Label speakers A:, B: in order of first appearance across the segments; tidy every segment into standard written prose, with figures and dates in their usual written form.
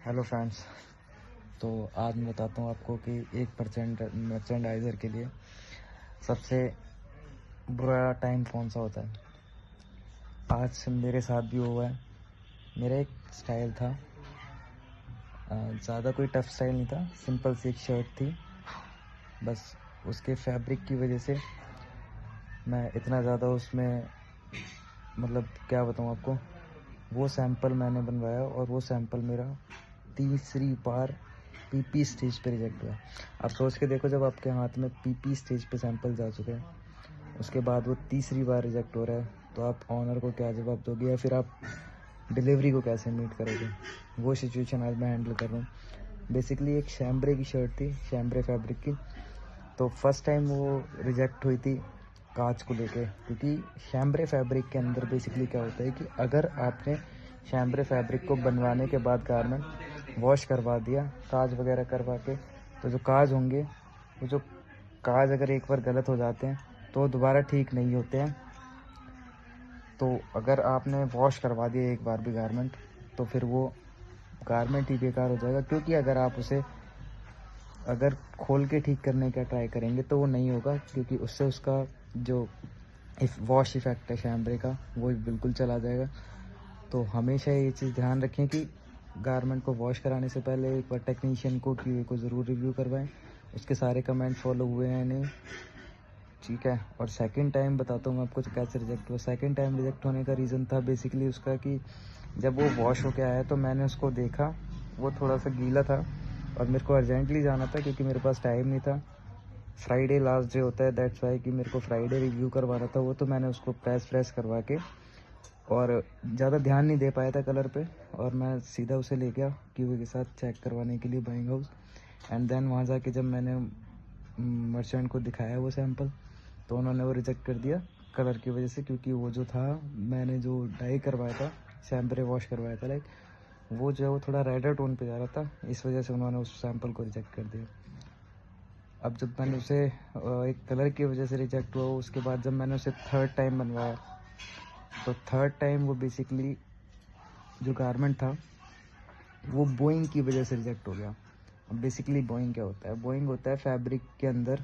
A: Hello friends. तो आज मैं बताता हूँ आपको कि एक मर्चेंडाइज़र के लिए सबसे बुरा टाइम कौन सा होता है। आज मेरे साथ भी हुआ है। मेरा एक स्टाइल था, ज़्यादा कोई टफ स्टाइल नहीं था, सिंपल सी एक शर्ट थी। बस उसके फैब्रिक की वजह से मैं इतना ज़्यादा उसमें, मतलब क्या बताऊँ आपको, वो सैंपल मैंने बनवाया और वो सैंपल मेरा तीसरी बार पीपी स्टेज पे रिजेक्ट हुआ। आप सोच के देखो, जब आपके हाथ में पीपी स्टेज पे सैंपल जा चुके हैं, उसके बाद वो तीसरी बार रिजेक्ट हो रहा है, तो आप ऑनर को क्या जवाब दोगे या फिर आप डिलीवरी को कैसे मीट करोगे। वो सिचुएशन आज मैं हैंडल कर रहा हूँ। बेसिकली एक शैम्ब्रे की शर्ट थी, शैम्ब्रे फैब्रिक की। तो फर्स्ट टाइम वो रिजेक्ट हुई थी कांच को लेके, क्योंकि शैम्ब्रे फैब्रिक के अंदर बेसिकली क्या होता है कि अगर आपने शैम्ब्रे फैब्रिक को बनवाने के बाद गारमेंट वॉश करवा दिया, काज वगैरह करवा के, तो जो काज होंगे, वो जो काज अगर एक बार गलत हो जाते हैं तो दोबारा ठीक नहीं होते हैं। तो अगर आपने वॉश करवा दिया एक बार भी गारमेंट, तो फिर वो गारमेंट ही बेकार हो जाएगा, क्योंकि अगर आप उसे अगर खोल के ठीक करने का ट्राई करेंगे तो वो नहीं होगा, क्योंकि उससे उसका जो वॉश इफ़ेक्ट है शैम्ब्रे का, वो बिल्कुल चला जाएगा। तो हमेशा ये चीज़ ध्यान रखें कि गारमेंट को वॉश कराने से पहले एक बार टेक्नीशियन को क्यूए को ज़रूर रिव्यू करवाएं, उसके सारे कमेंट फॉलो हुए हैं नहीं, ठीक है। और सेकंड टाइम बताता हूँ आपको कैसे रिजेक्ट हुआ। सेकंड टाइम रिजेक्ट होने का रीज़न था बेसिकली उसका कि जब वो वॉश होके आया तो मैंने उसको देखा, वो थोड़ा सा गीला था और मेरे को अर्जेंटली जाना था क्योंकि मेरे पास टाइम नहीं था। फ्राइडे लास्ट डे होता है, दैट्स वाई कि मेरे को फ्राइडे रिव्यू करवाना था वो, तो मैंने उसको प्रेस करवा के और ज़्यादा ध्यान नहीं दे पाया था कलर पे, और मैं सीधा उसे ले गया क्यूए के साथ चेक करवाने के लिए बाइंग हाउस। एंड देन वहाँ जाके जब मैंने मर्चेंट को दिखाया वो सैंपल, तो उन्होंने वो रिजेक्ट कर दिया कलर की वजह से, क्योंकि वो जो था, मैंने जो डाई करवाया था, शैम्परे वॉश करवाया था लाइक, वो जो है वो थोड़ा रेडर टोन पे जा रहा था, इस वजह से उन्होंने उस सैंपल को रिजेक्ट कर दिया। अब जब मैंने उसे एक कलर की वजह से रिजेक्ट हुआ, उसके बाद जब मैंने उसे थर्ड टाइम बनवाया, तो थर्ड टाइम वो बेसिकली जो गारमेंट था वो बोइंग की वजह से रिजेक्ट हो गया। अब बेसिकली बोइंग क्या होता है? बोइंग होता है फैब्रिक के अंदर,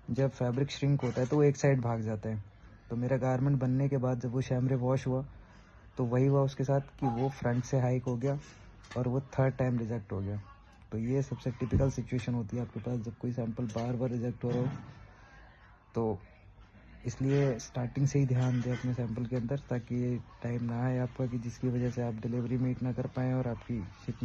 A: जब फैब्रिक श्रिंक होता है तो वो एक साइड भाग जाता है। तो मेरा गारमेंट बनने के बाद जब वो शैम्ब्रे वॉश हुआ, तो वही हुआ उसके साथ कि वो फ्रंट से हाइक हो गया और वो थर्ड टाइम रिजेक्ट हो गया। तो ये सबसे टिपिकल सिचुएशन होती है आपके पास जब कोई सैंपल बार बार रिजेक्ट हो रहा हो। तो इसलिए स्टार्टिंग से ही ध्यान दें अपने सैंपल के अंदर, ताकि ये टाइम ना आए आपका कि जिसकी वजह से आप डिलीवरी मीट ना कर पाएँ और आपकी शिपमेंट